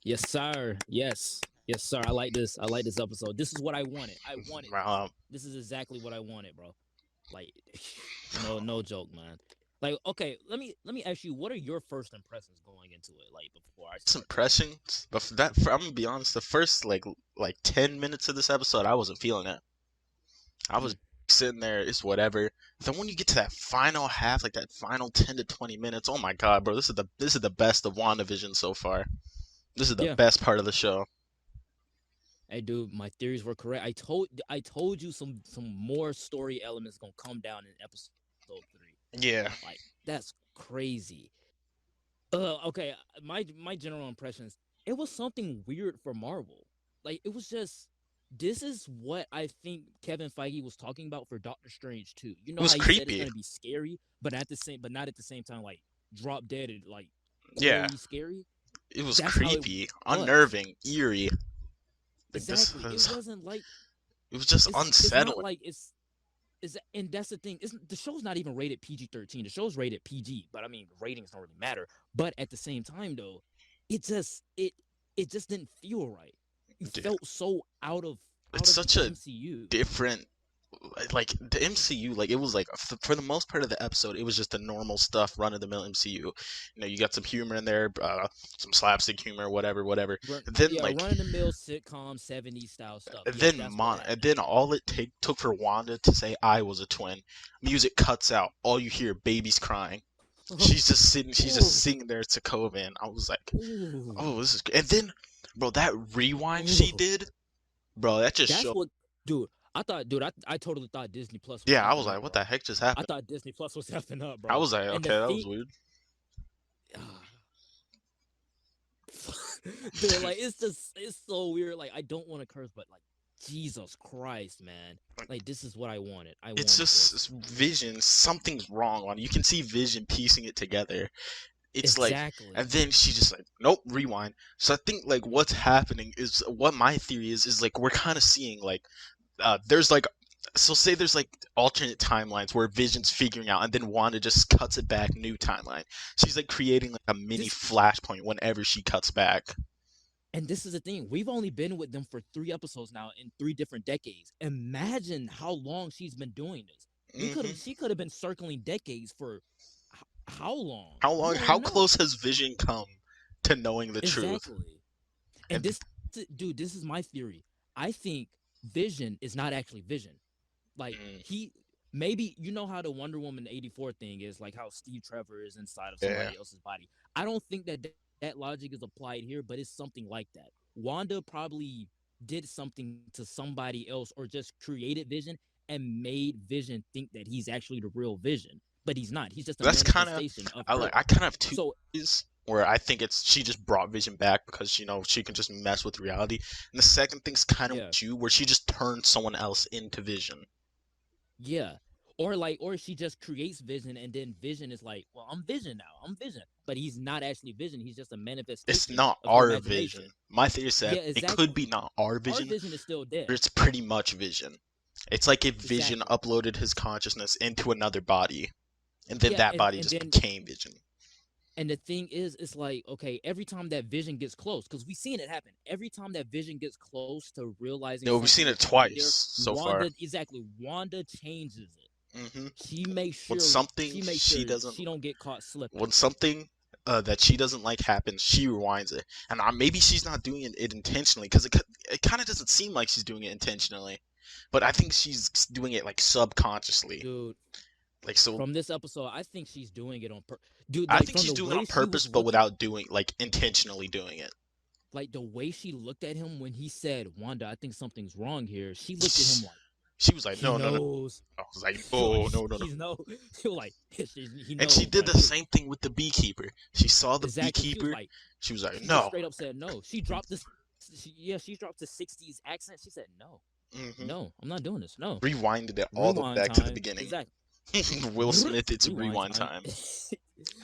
Yes, sir. Yes. Yes, sir. I like this. I like this episode. This is what I wanted. I wanted this. Um, This is exactly what I wanted, bro. Like, no joke, man. Like, okay, let me ask you, what are your first impressions going into it? Like before I some start talking. impressions, but I'm gonna be honest. The first like 10 minutes of this episode, I wasn't feeling it. I was Mm. sitting there, it's whatever. Then when you get to that final half, like that final 10 to 20 minutes, oh my god, bro, this is the best of WandaVision so far. This is the Yeah. best part of the show. Hey, dude, my theories were correct. I told you some more story elements gonna come down in episode 3. Yeah, Like that's crazy. Okay. My general impressions. It was something weird for Marvel. Like it was just. This is what I think Kevin Feige was talking about for Doctor Strange too. You it know was how he said it's creepy. gonna be scary, but not at the same time like drop dead and like Yeah, gory scary. it was That's how it creepy, was. unnerving, eerie. Like this Exactly. It was, wasn't like it was just it's not unsettling. like it's is and that's the thing. It's, the show's not even rated PG-13. The show's rated PG, but I mean ratings don't really matter. But at the same time though, it just it just didn't feel right. It Yeah, felt so out it's of such the a MCU. different, like the MCU, like it was like for the most part of the episode, it was just the normal stuff, run of the mill MCU. You got some humor in there, some slapstick humor, whatever, whatever. And then Yeah, like, run of the mill sitcom 70s style stuff. and Yeah, then that's what and happened. then all it took for Wanda to say I was a twin. Music cuts out. All you hear, babies crying. She's just sitting. She's just Ooh, sitting there to Cove, and I was like, ooh, oh, this is. And then, bro, that rewind she ooh. did, bro, that just That's showed. what, dude. I totally thought Disney Plus was Yeah, I was effing like, up, what bro. the heck just I happened? thought Disney Plus was effing up, I bro. was like, And the okay, that was thing, weird. dude, like it's so weird. Like I don't want to curse, but like Jesus Christ, man. Like this is what I wanted. I It's wanted just this. it's Vision. Something's wrong on. You can see Vision piecing it together. It's like, and Exactly. then she just like, nope, rewind. So I think like what's happening is what my theory is like we're kind of seeing like there's like, so say there's like alternate timelines where Vision's figuring out, and then Wanda just cuts it back, new timeline. She's like creating like a mini This flashpoint whenever she cuts back. And this is the thing. We've only been with them for 3 episodes now in 3 different decades. Imagine how long she's been doing this. Hmm. She could have been circling decades for how long? How We long? don't How know. close has Vision come to knowing the truth? Exactly. And And dude, this is my theory. I think Vision is not actually Vision. Like mm, he maybe you know how the Wonder Woman 84 thing is, like how Steve Trevor is inside of yeah, somebody else's body. I don't think that logic is applied here, but it's something like that. Wanda probably did something to somebody else or just created Vision and made Vision think that he's actually the real Vision, but he's not. He's just a that's kind of, manifestation of I like. her. I kind of have two So theories where I think it's she just brought Vision back because she can just mess with reality. And the second thing's kind of yeah, with you, where she just turned someone else into Vision. yeah. Or she just creates Vision and then Vision is like, well, I'm Vision now. I'm Vision. But he's not actually Vision. He's just a It's manifestation not of her our imagination. Vision. My theory is that Yeah, it could exactly. be not our Our Vision, Vision is still but dead. it's pretty much Vision. It's like if Vision Exactly. uploaded his consciousness into another body, and then Yeah, that body and just then became Vision. and the thing is, it's like, okay, every time that Vision gets close, because we've seen it happen. Every time that Vision gets close to realizing No, we've something seen is it wrong twice there, so far. Wanda changes it. Hmm. She makes When sure something she doesn't, she don't get caught slipping. when something that she doesn't like happens, she rewinds it. And maybe she's not doing it intentionally, because it kind of doesn't seem like she's doing it intentionally. But I think she's doing it like subconsciously. Dude, Like so, from this episode, I think she's doing it on dude, I like think from she's the doing it on way she purpose, was but looking, without doing like intentionally doing it. like the way she looked at him when he said, Wanda, I think something's wrong here. She looked at him like She was like, he no, no, no. knows. I was like, She like no, no, no, no. he's no she was like he And she knows, did bro. the same thing with the beekeeper. She saw the Exactly. beekeeper. She was like, She just no. straight up said no. She dropped this she dropped the 60s accent. She said no. Hmm. No, I'm not doing this. No. Rewinded it all the way Rewind back to the time. beginning. Exactly. Will Smith, it's Rewind rewind time. time.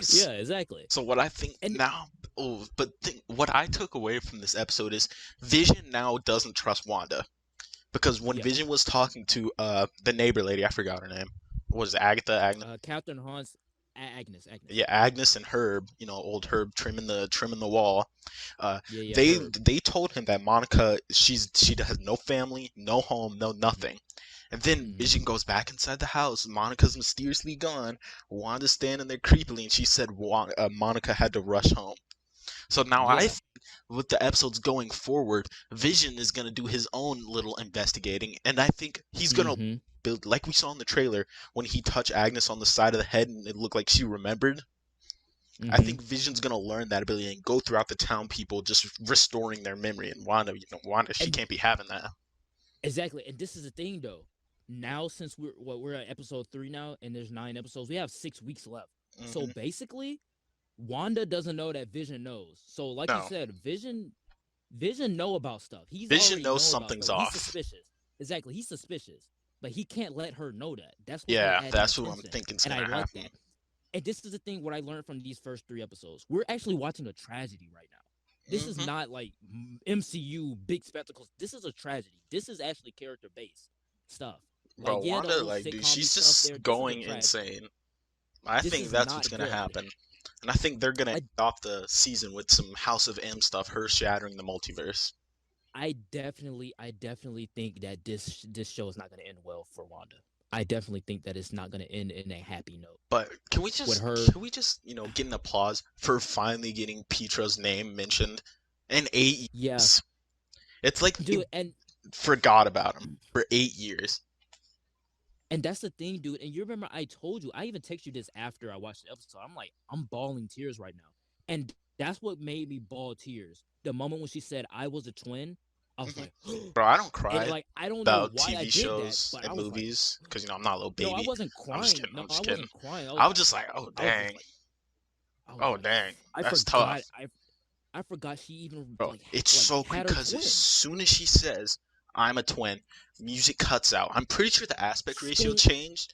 Yeah, exactly. So what I think And now, what I took away from this episode is Vision now doesn't trust Wanda, because when yeah, Vision was talking to the neighbor lady, I forgot her name. What was it, Agatha? Agnes? Captain Hans Agnes. Yeah, Agnes and Herb, old Herb trimming the wall. Yeah, They Herb. they told him that Monica, she has no family, no home, no nothing. And then Mm-hmm. Vision goes back inside the house. Monica's mysteriously gone. Wanda's standing there creepily, and she said Monica had to rush home. So now I Yeah. think with the episodes going forward, Vision is gonna do his own little investigating, and I think he's gonna Mm-hmm. build, like we saw in the trailer when he touched Agnes on the side of the head and it looked like she remembered. I Mm-hmm. think Vision's gonna learn that ability and go throughout the town, people just restoring their memory. And Wanda, she And can't be having that. exactly. And this is the thing though. Now since we're at episode 3 now and there's 9 episodes, we have 6 weeks left. So Hmm. basically, Wanda doesn't know that Vision knows. So like you No, said, Vision know about stuff. He's Vision already knows know about something's stuff. He's off. suspicious. Exactly. He's suspicious. But he can't let her know that. That's what's gonna Yeah, add to the that's what I'm tension. thinking's And gonna I like happen. that. And this is the thing what I learned from these first 3 episodes. We're actually watching a tragedy right now. This is Hmm. not like MCU big spectacles. This is a tragedy. This is actually character based stuff. Like Bro, yeah, the Wanda, whole like, dude, sitcom she's stuff just there. This is a going tragedy. insane. I This think is that's what's not gonna good. happen. And I think they're gonna I end off the season with some House of M stuff, her shattering the multiverse. I definitely think that this show is not going to end well for Wanda. I definitely think that it's not going to end in a happy note But with her. get an applause for finally getting Petra's name mentioned in 8 Yeah, years? It's like they dude, forgot about him for 8 years. and that's the thing, dude. And you remember I told you, I even texted you this after I watched the episode. I'm like, I'm bawling tears right now, and that's what made me bawl tears. The moment when she said I was a twin, I was Hmm. like, Bro, I don't and cry like I don't know about why I TV did that, shows but I and was like, movies because I'm not a little no, I baby. wasn't I'm just crying. kidding. No, I'm I just kidding. wasn't crying. I was just like, oh I was just dang, like, I was oh like, dang, I that's tough. forgot. I forgot she even Bro, it's like so had quick her because as twin. soon as she says I'm a twin, music cuts out. I'm pretty sure the aspect ratio Spoon. changed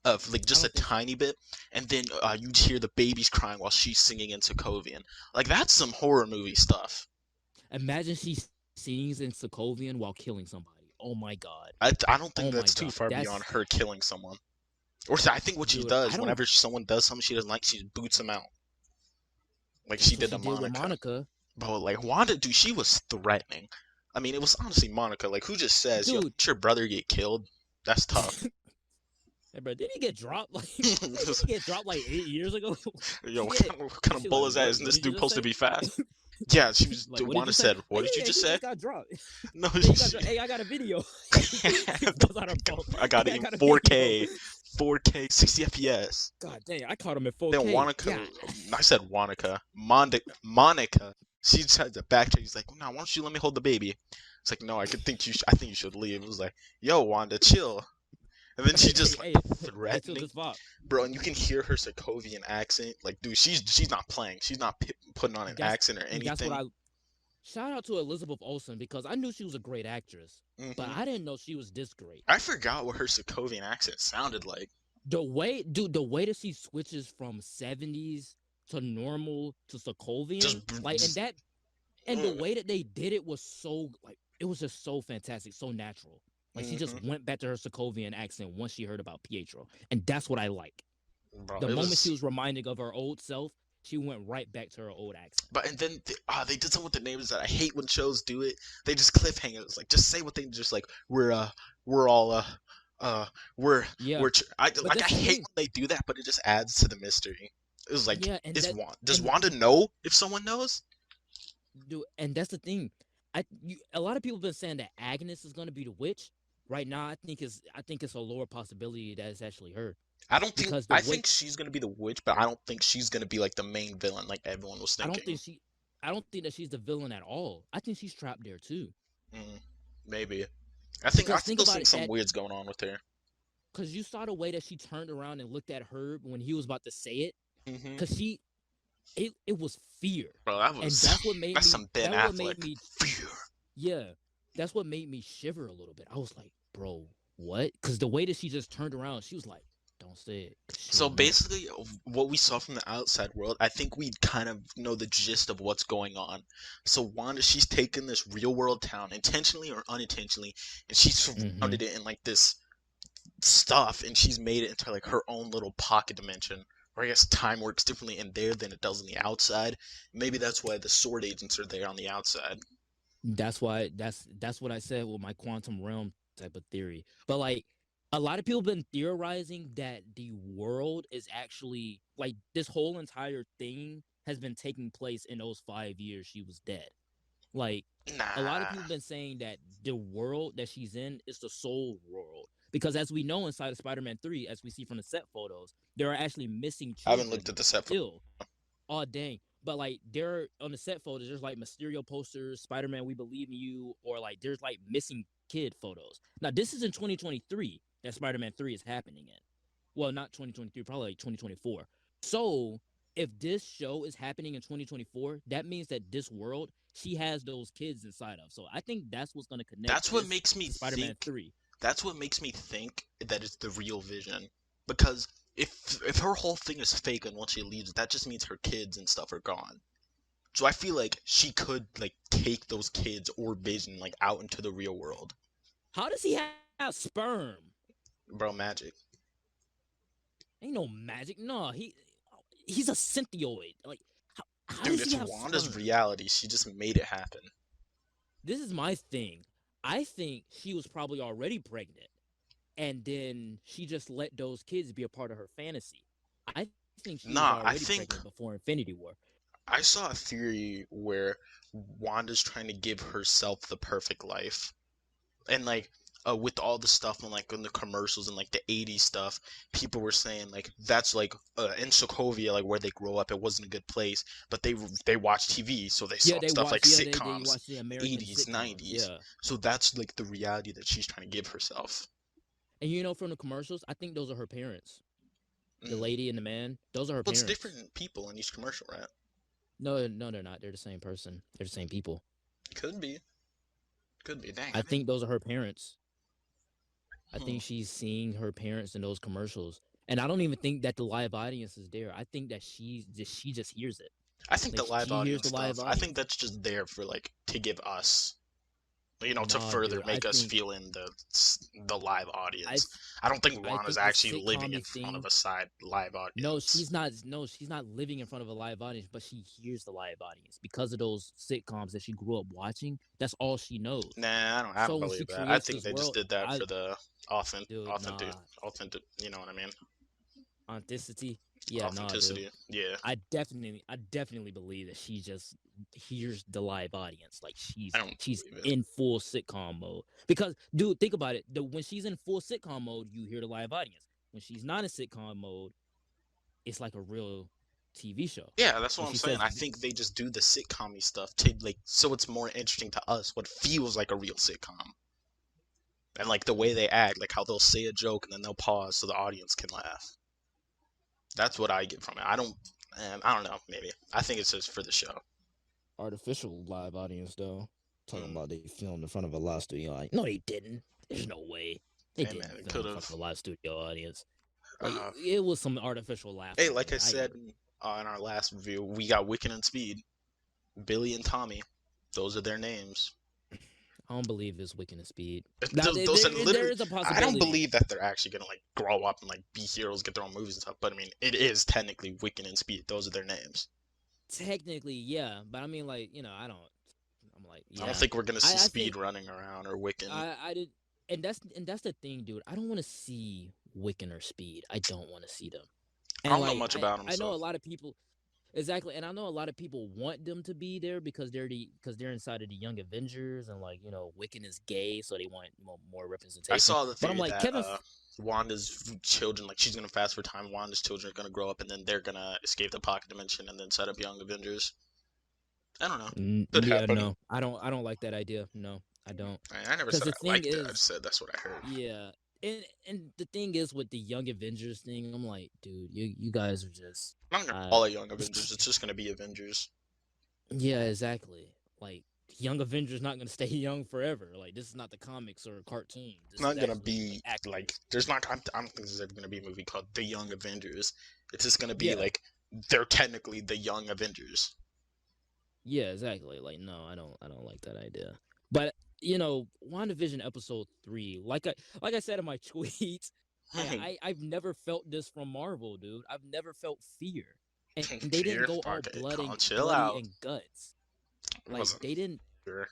of like I just a don't think so. tiny bit, and then you hear the babies crying while she's singing in Sokovian. Like that's some horror movie stuff. Imagine she sings in Sokovian while killing somebody. Oh my god. I don't think Oh my that's too god. far beyond That's her killing someone. Or I think what she dude. I does don't. whenever someone does something she doesn't like, she boots them out, like she That's what did she to did with Monica. Monica, But like Wanda, dude, she was threatening. I mean, it was honestly Monica. Like, who just says, "Yo, dude. let your brother get killed"? That's tough. Hey, bro, did he get dropped? Like, bro, did he get dropped like 8 years ago? Yo, Yeah. what kind She of was bull like, is that? what? Isn't What this did you dude just supposed to say? be fast? Yeah, she was. Like, what did Wanda you say? said, "What did you Yeah, just he say?" just got dropped. No, Yeah, he got dropped. Hey, I got a video. She pulls out her phone. I got Hey, it I in got a video. 4K, 4K, 60 FPS. God dang, I caught him in Then 4K. Monica, God. I said Monica, Monica. She tried to backtrack. She's like, "No, why don't you let me hold the baby?" It's like, "No, I think you should leave." It was like, "Yo, Wanda, chill." And then she Hey, just like hey, hey, chill threatening, this vibe. bro. And you can hear her Sokovian accent. Like, dude, she's not playing. She's not putting on an That's accent or that's what anything. I shout out to Elizabeth Olsen because I knew she was a great actress, but Hmm. I didn't know she was this great. I forgot what her Sokovian accent sounded like. The way, dude, the way that she switches from 70s to normal to Sokovian, Just, like, just and the way that they did it was so like it was just so fantastic, so natural. Like she just hmm went back to her Sokovian accent once she heard about Pietro, and that's what I like. bro, The it moment she was. was reminding of her old self, she went right back to her old accent. But and then they did something with the names that I hate when shows do it. They just cliffhangers. Like just say what they just like. We're all uh we're Yeah, but I that's the hate thing. when they do that, but it just adds to the mystery. It was like, Yeah, does and Wanda know if someone knows? and that's the thing. A lot of people have been saying that Agnes is going to be the witch. Right now, I think it's a lower possibility that it's actually her I don't think. because the I way think she's gonna be the witch, but I don't think she's gonna be like the main villain, like everyone was I don't thinking. think she I don't think that she's the villain at all. I think she's trapped there too. Mm, maybe. I Because think still about think it some that weird's going on with her. because you saw the way that she turned around and looked at Herb when he was about to say it. Hmm. Because it was fear, Bro, that and was that's some Ben that what made Affleck me fear. yeah, that's what made me shiver a little bit. I was like, bro, what? Because the way that she just turned around, she was like, don't say it, because she So don't know. basically, what we saw from the outside world, I think we kind of know the gist of what's going on. So Wanda, she's taken this real world town, intentionally or unintentionally, and she's Mm-hmm. surrounded it in like this stuff, and she's made it into like her own little pocket dimension. or I guess time works differently in there than it does on the outside. Maybe that's why the sword agents are there on the outside. That's why that's what I said with my quantum realm type of theory. But like a lot of people have been theorizing that the world is actually like this whole entire thing has been taking place in those 5 years she was dead. Like a lot of Nah, people have been saying that the world that she's in is the soul world. Because as we know inside of Spider-Man 3, as we see from the set photos, there are actually missing I haven't looked children at the set. still. Oh dang. But like there on the set photos, there's like Mysterio posters, Spider-Man, we believe in you, or like there's like missing kid photos. Now this is in 2023 that Spider-Man 3 is happening in. Well, not 2023, probably like 2024. So if this show is happening in 2024, that means that this world she has those kids inside of. So I think that's what's gonna connect That's what this makes me to Spider-Man think. 3. That's what makes me think that it's the real Vision, because if her whole thing is fake and once she leaves, that just means her kids and stuff are gone. So I feel like she could like take those kids or Vision like out into the real world. How does he have sperm? Bro, magic. Ain't no magic. No, he's a synthoid. Like, how Dude, does he it's have Wanda's sperm? reality. She just made it happen. This is my thing. I think she was probably already pregnant, and then she just let those kids be a part of her fantasy. I think she was already Nah, I pregnant think before Infinity War. I saw a theory where Wanda's trying to give herself the perfect life. And like with all the stuff and like in the commercials and like the 80s stuff, people were saying like that's like in Sokovia, like where they grow up, it wasn't a good place, but they watched TV, so they Yeah, saw they stuff watch. like Yeah, they sitcoms, watch the American 80s, sitcoms. 90s. Yeah, So that's like the reality that she's trying to give herself. and you know from the commercials, I think those are her parents. The Mm. lady and the man, those are her Well, it's parents. different people in each commercial, right? No, no, they're not. They're the same person. They're the same people. Could be, could be. Dang, I I didn't. think those are her parents. I Hmm. think she's seeing her parents in those commercials, and I don't even think that the live audience is there. I think that she just hears it. I think Like the live she hears audience the live stuff. I think audience. that's just there for like to give us, to Nah, further dude. I make us think feel in the live I audience. I don't think I Juana's think the actually living sitcom in front of thing. a side live No, audience. she's not. No, she's not living in front of a live audience, but she hears the live audience because of those sitcoms that she grew up watching. That's all she knows. Nah, I So don't when she believe that. I creates think this they just world, did that I for the dude, authentic, nah, authentic. You know what I mean? authenticity. Yeah, nah, dude. Authenticity. Yeah, I definitely believe that she just hears the live audience. Like I don't she's believe it. in full sitcom mode. Because, dude, think about it. When she's in full sitcom mode, you hear the live audience. When she's not in sitcom mode, it's like a real TV show. Yeah, that's what When I'm she saying. says, I think they just do the sitcom stuff to like so it's more interesting to us what feels like a real sitcom. And like the way they act, like how they'll say a joke and then they'll pause so the audience can laugh. That's what I get from it. I don't know. Maybe I think it's just for the show. artificial live audience, though. Talking Mm. about they filmed in front of a live studio. Like, no, they didn't. There's no way. They Hey man, didn't it film could in front of have. a live studio audience. Like, Uh, it was some artificial hey, laughter in like I there. I get said it. in our last review, we got Wiccan and Speed, Billy and Tommy. Those are their names. I don't believe it's Wiccan and Speed. Now, Those are there literally. is a I don't possibility. believe that they're actually gonna like grow up and like be heroes, get their own movies and stuff. But I mean, it is technically Wiccan and Speed. Those are their names. Technically, yeah, but I mean, like, I don't. I'm like, I don't yeah, think we're gonna see I Speed think running around or Wiccan. I did, and that's the thing, dude. I don't want to see Wiccan or Speed. I don't want to see them. I And don't know like, much about them, I know so a lot of people. Exactly, and I know a lot of people want them to be there because they're inside of the Young Avengers, and like Wiccan is gay, so they want more I representation. saw the But I'm theory like that Kevin. Wanda's children, like she's gonna fast for time. Wanda's children are gonna grow up, and then they're gonna escape the pocket dimension and then set up Young Avengers. I don't know. Could Yeah, happen. no, I don't like that idea. No, I don't. I never Because said the I thing liked it. I is, just said that's what I heard. yeah, and the thing is with the Young Avengers thing, I'm like, dude, you guys are just, I'm not gonna uh, call it Young Avengers. It's just gonna be Avengers. yeah, exactly. Like Young Avengers not gonna stay young forever. Like this is not the comics or a cartoon. It's This is not gonna actually like be like actors. there's not. I don't think there's ever gonna be a movie called The Young Avengers. It's just gonna be Yeah, like they're technically the Young Avengers. yeah, exactly. Like no, I don't like that idea. But WandaVision episode 3, like I said in my tweet. I've never felt this from Marvel, dude. I've never felt fear, and they didn't go Fear? all Okay, calm, chill bloody out. and guts. It Like wasn't they didn't. fear.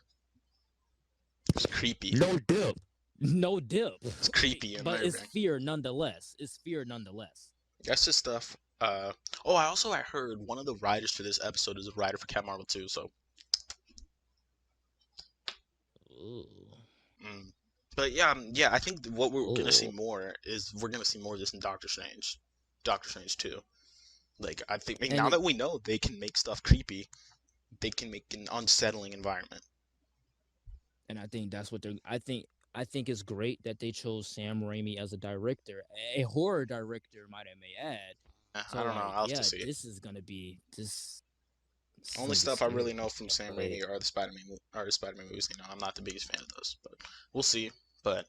It was creepy. No dip, no dip. It's creepy and But it's nerving. fear nonetheless. It's fear nonetheless. That's just stuff. Oh, I heard one of the writers for this episode is a writer for Captain Marvel too. So, Ooh. mm. But yeah, I think what we're gonna see Ooh. more is we're gonna see more of this in Doctor Strange too. Like I think And now that we know they can make stuff creepy, they can make an unsettling environment. I think that's what they're. I think it's great that they chose Sam Raimi as a director, a horror director, might I may add. I So don't know. like, I'll have to yeah, see. this is Only gonna be stuff I really scary. know from Sam But Raimi are the Spider-Man movies. I'm not the biggest fan of those, but we'll see. But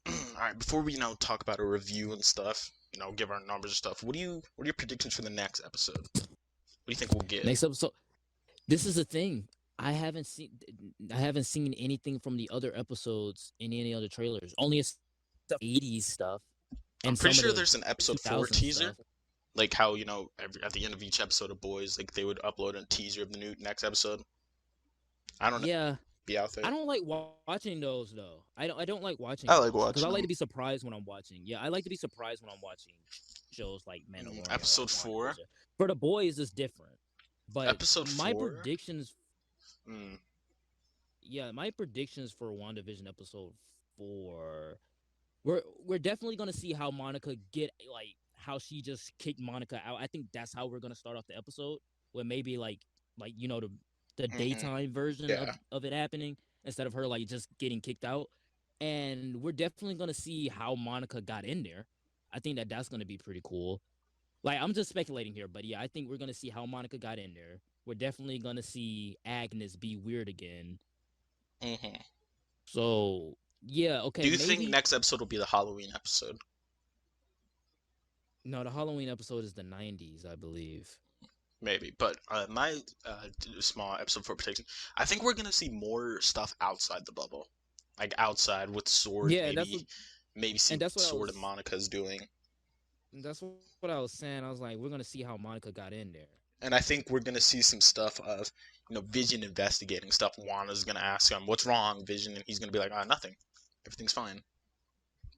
all right, before we talk about a review and stuff, give our numbers and stuff. What are your predictions for the next episode? What do you think we'll get? next episode, this is the thing. I haven't seen I haven't seen anything from the other episodes in any other trailers. Only stuff 80s stuff I'm and pretty some of sure the there's an episode 4 2000 teaser, stuff. like how at the end of each episode of Boys, like they would upload a teaser of the new next episode. I don't know, Yeah, be out I there. don't like watching those though. I don't like watching I like those because I watching like them. to be surprised when I'm watching. Yeah, I like to be surprised when I'm watching shows like Mandalorian or Episode like 4, WandaVision. For the boys, it's different. But episode my 4. predictions, Mm, yeah, my predictions for WandaVision episode 4, we're definitely gonna see how Monica get like how she just kicked Monica out. I think that's how we're gonna start off the episode with maybe like the hmm daytime version Yeah. of it happening instead of her like just getting kicked out. And we're definitely gonna see how Monica got in there. I think that that's gonna be pretty cool. Like I'm just speculating here, but yeah, I think we're gonna see how Monica got in there. We're definitely gonna see Agnes be weird again. hmm So yeah, Do okay, you think maybe next episode will be the Halloween episode? no. The Halloween episode is the '90s, I believe. Maybe, but my small episode for prediction, I think we're gonna see more stuff outside the bubble, like outside with Sword, Yeah, that's what, maybe and see Sword and Monica's doing, that's what I was saying. I was like, we're gonna see how Monica got in there. and I think we're gonna see some stuff of Vision investigating stuff. Wanda's gonna ask him, "What's wrong, Vision?" and he's gonna be like, nothing, everything's fine."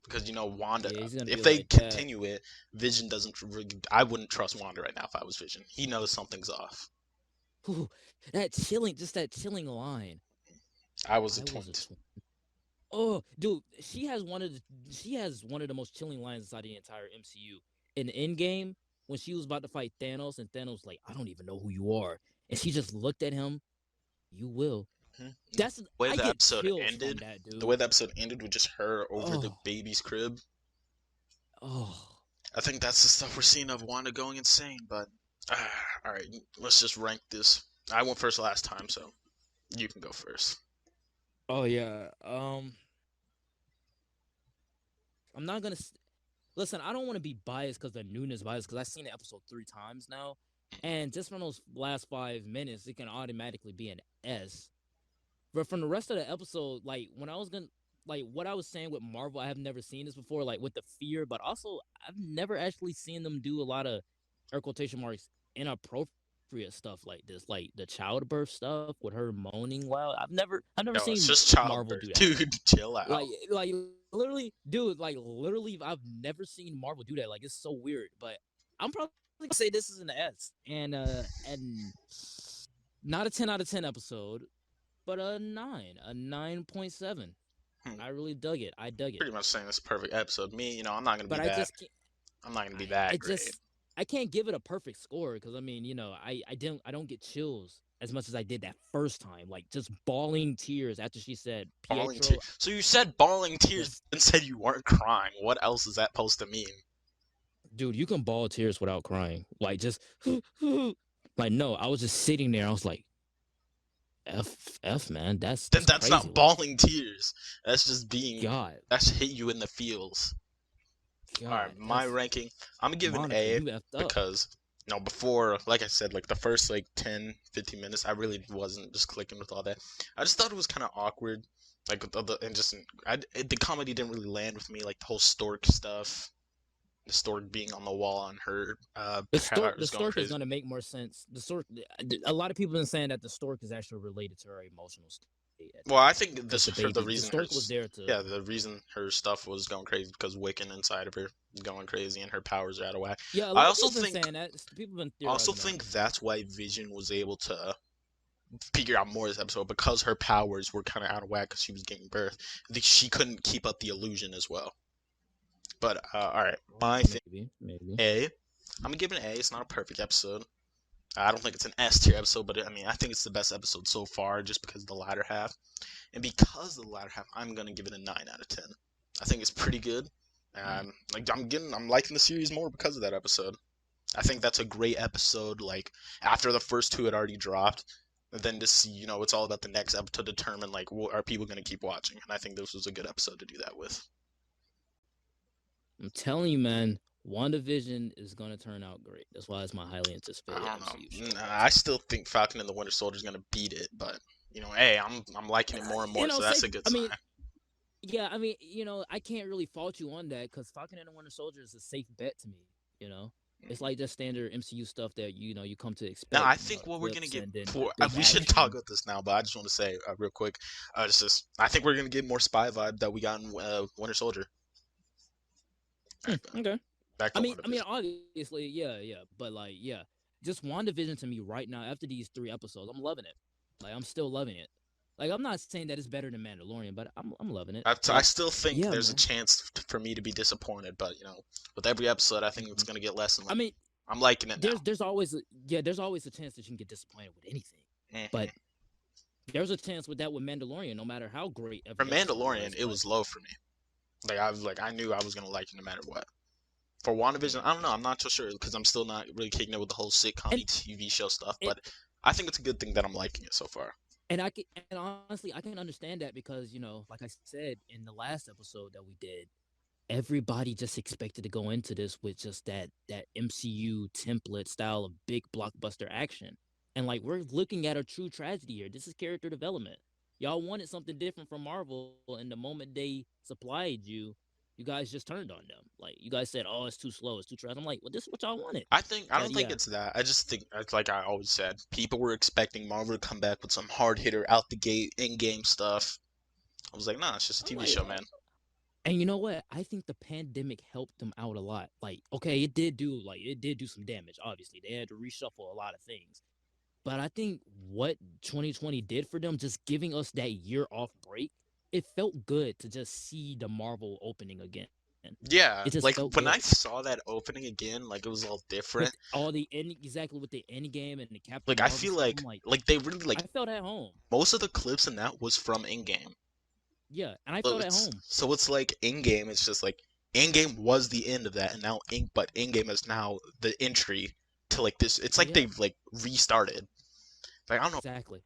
Because Wanda, Yeah, he's gonna if be they like that. continue it, Vision doesn't. I wouldn't trust Wanda right now if I was Vision. He knows something's off. Whew, just that chilling line. I was a I was a twin. twin. Oh, dude, she has one of the most chilling lines inside the entire MCU. In Endgame, when she was about to fight Thanos, and Thanos like, I don't even know who you are, and she just looked at him. You will. The That's way I the get episode chills from ended, that, the dude. way the episode ended with just her over the Oh, baby's crib, oh. I think that's the stuff we're seeing of Wanda going insane. But all right, let's just rank this. I went first last time, so you can go first. Oh yeah. I'm not gonna listen. I don't want to be biased because the newness bias because I've seen the episode 3 times now, and just from those last 5 minutes, it can automatically be an S. But from the rest of the episode, like when I was gonna like what I was saying with Marvel, I have never seen this before. Like with the fear, but also I've never actually seen them do a lot of air quotation marks inappropriate stuff like this, like the childbirth stuff with her moaning loud. I've never No, it's seen just Marvel childbirth, do that. dude. Chill out. Like literally, dude, like literally, I've never seen Marvel do that. Like it's so weird. But I'm probably gonna say this is an S, and not a 10 out of 10 episode, but a 9.7. Hmm. I really dug it. I dug it. Pretty much saying this perfect episode. Me, I'm not gonna be But that. I'm not gonna be that great. I can't give it a perfect score because I mean, I don't get chills as much as I did that first time. Like just bawling tears after she said Bawling Pietro. tears. So you said bawling tears Just and said you weren't crying. What else is that supposed to mean? dude, you can bawl tears without crying. Like just like no, I was just sitting there. I was like, F man, Then that's that's crazy. not bawling tears. That's just being. God, That's hit you in the feels. God, Alright, my ranking. I'm gonna give an Monica, A you effed up. because before, like I said, like the first like 10, 15 minutes, I really wasn't just clicking with all that. I just thought it was kind of awkward, like with the and just the comedy didn't really land with me, like the whole stork stuff. The stork being on the wall and her The powers going stork is crazy. gonna make more sense. The stork. A lot of people have been saying that the stork is actually related to her emotional state at Well, the I end, think because this the is for the baby, the reason stork was there to. yeah, the reason her stuff was going crazy because Wiccan inside of her is going crazy and her powers are out of whack. Yeah, a I lot of also people have been think saying that. People have been I also theorizing that. think that's why Vision was able to figure out more this episode because her powers were kind of out of whack because she was giving birth. She couldn't keep up the illusion as well. But all right, my thing Maybe. A. I'm gonna give it an A. It's not a perfect episode. I don't think it's an S tier episode, but I mean, I think it's the best episode so far just because of the latter half. And because of the latter half, I'm gonna give it a 9 out of 10. I think it's pretty good. I'm liking the series more because of that episode. I think that's a great episode. Like after the first two had already dropped, and then to see, it's all about the next episode to determine like, what are people gonna keep watching? And I think this was a good episode to do that with. I'm telling you, man. WandaVision is gonna turn out great. That's why it's my highly I anticipated don't MCU know. show. Nah, I still think Falcon and the Winter Soldier is gonna beat it, but hey, I'm liking it more and more, so that's Say, a good I mean, sign. yeah, I mean, I can't really fault you on that, because Falcon and the Winter Soldier is a safe bet to me. You know, it's like just standard MCU stuff that you come to Now, expect. I think The what we're gonna quips get and then the for big we should talk action. about this now, but I just want to say real quick, just I think we're gonna get more spy vibe that we got in Winter Soldier. All right, Okay. back to WandaVision. Obviously, yeah, but like, yeah, just WandaVision to me right now after these 3 episodes, I'm loving it. Like, I'm still loving it. Like, I'm not saying that it's better than Mandalorian, but I'm loving it. I Like, still think yeah, there's a man. chance for me to be disappointed, but with every episode, I think it's Mhm. gonna get less and I less. mean, I'm liking it now. there's always a chance that you can get disappointed with anything, Hmm. but there's a chance with that with Mandalorian, no matter how great For every episode Mandalorian, was. it But was low for me. I knew I was gonna like it no matter what. For WandaVision, I don't know. I'm not so sure because I'm still not really kicking it with the whole sitcom and TV show stuff. and But I think it's a good thing that I'm liking it so far. and honestly, I can understand that, because like I said in the last episode that we did, everybody just expected to go into this with just that MCU template style of big blockbuster action. And like, we're looking at a true tragedy here. This is character development. Y'all wanted something different from Marvel, and the moment they supplied you, you guys just turned on them. Like, you guys said, "Oh, it's too slow, it's too trash." I'm like, "Well, this is what y'all wanted." I But don't think yeah, it's that. I just think it's like I always said. People were expecting Marvel to come back with some hard hitter out the gate in game stuff. I was like, nah, it's just a I'm TV like, show, man. and you know what? I think the pandemic helped them out a lot. Like, okay, it did do some damage. Obviously, they had to reshuffle a lot of things. But I think what 2020 did for them, just giving us that year off break, it felt good to just see the Marvel opening again. It just Yeah, felt like good when I saw that opening again, like it was all with different. all the end, exactly, with the end game and the Captain Like I Marvel feel stuff. I'm like, like they really I like felt at home. most of the clips in that was from in game. Yeah, and I So felt at home. it's like in game. It's just like in game was the end of that, and now in game is now the entry to like this. It's like Yeah, they've like restarted. Like I don't know, exactly.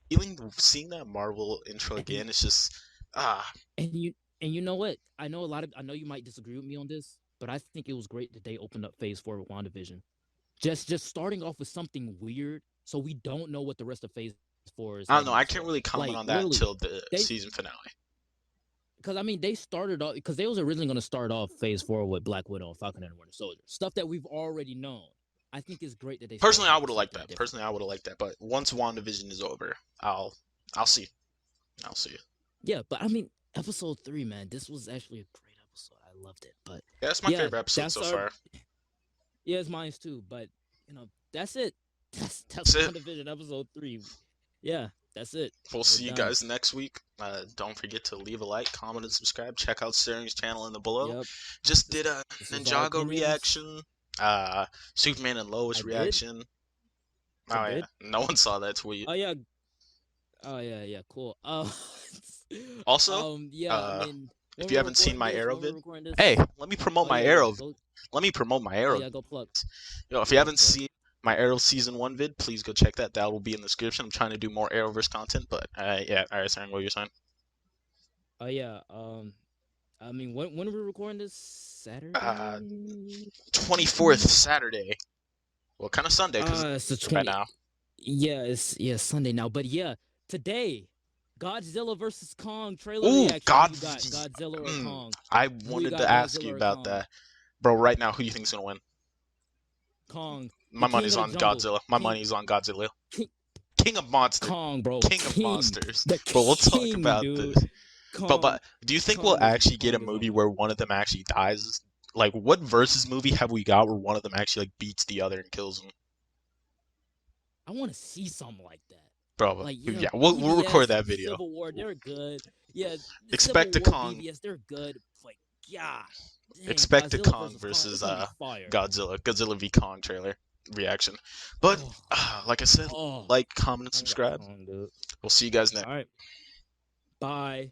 seeing that Marvel intro And again. It's just ah and you know what? I know you might disagree with me on this, but I think it was great that they opened up Phase 4 with WandaVision. Just starting off with something weird, so we don't know what the rest of Phase 4 is I don't heading know. I into. can't really comment Like, on that literally, until the they season finale. because I mean, they started off, because they was originally going to start off Phase 4 with Black Widow and Falcon and the Winter Soldier, stuff that we've already known. I think it's great that they Personally, started I off would with have liked something that. different. Personally, I would have liked that. But once WandaVision is over, I'll see. I'll see. Yeah, but I mean, episode 3, man, this was actually a great episode. I loved it. But Yeah, that's my yeah, favorite episode that's so our far. yeah, it's mine too. But that's it. That's That's it. WandaVision episode 3. Yeah, that's it. We'll We're see you done. guys next week. Don't forget to leave a like, comment, and subscribe. Check out Sterling's channel in the below. Yep. Just This did a this is our Ninjago opinions. reaction. Superman and Lois I did. reaction. I Oh yeah, did. no one saw that tweet. Oh yeah. Oh yeah. Cool. Also, Yeah. I mean, if when you we're haven't seen recording my this, arrow when we're vid, recording this. hey, let me promote Oh my yeah. arrow. Go. Let me promote my Oh arrow. yeah. Go plug. If you Go haven't plug. seen my Arrow Season 1 vid, please go check that. That will be in the description. I'm trying to do more Arrowverse content, but yeah. All right, Sarah, what you're saying? Oh yeah. I mean, when are we recording this? Uh, Saturday. 24th, Saturday. Well, kind of Sunday, because It's the right 20. now. Yeah, it's Sunday now. But yeah, today, Godzilla versus Kong trailer Ooh, reaction. God. Who you got, Godzilla or Kong? I Who you wanted got, to ask Godzilla you or about Kong? that. Bro, right now, who do you think's gonna win? Kong, My the king money's of the on jungle. Godzilla. My King, money's on Godzilla. king, King of monster. Kong, bro. King of King, monsters. the But we'll talk king, about this. dude. Kong, But do you think we'll Kong is actually get a Kong is on movie that. where one of them actually dies? Like, what versus movie have we got where one of them actually like beats the other and kills him? I want to see something like that. Bro, Like, yeah, yeah, we'll record BVS, that video. Civil War, they're good. Yeah, Civil Expect a War, Kong. BVS, they're good. Like, yeah, dang, Expect a Godzilla Kong versus Kong, it's versus gonna be fire. Godzilla v Kong trailer reaction. But Oh, like I said, oh, like, comment, and I got subscribe. Kong, dude. We'll see you guys next. All right, bye.